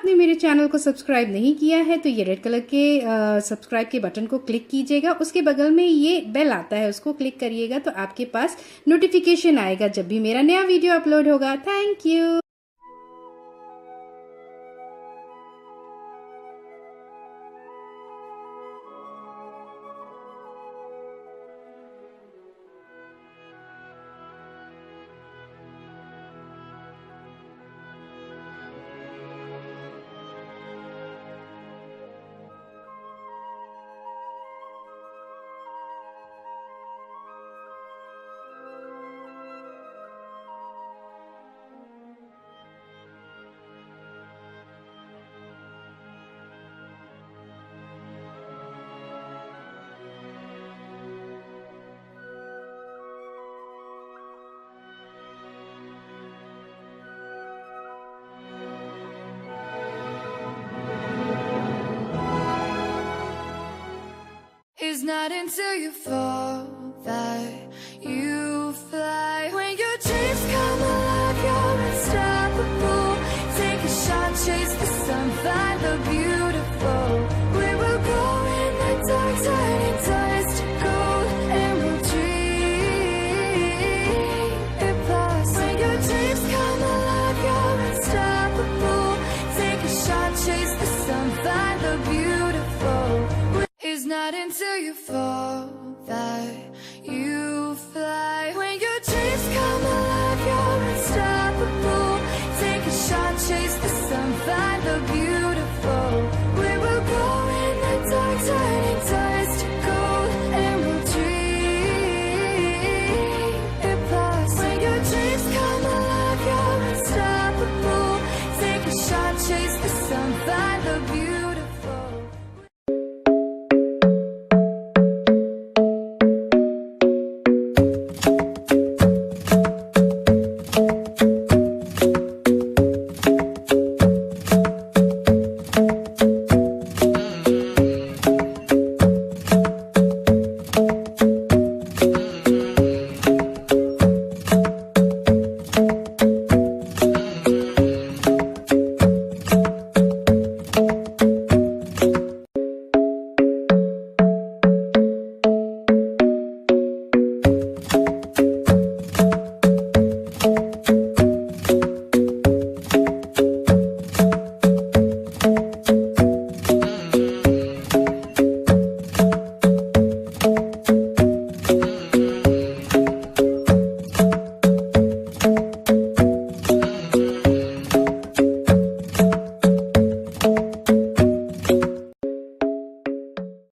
आपने मेरे चैनल को सब्सक्राइब नहीं किया है तो ये रेड कलर के सब्सक्राइब के बटन को क्लिक कीजिएगा। उसके बगल में ये बेल आता है, उसको क्लिक करिएगा तो आपके पास नोटिफिकेशन आएगा जब भी मेरा नया वीडियो अपलोड होगा। Thank you. It's not until you fall that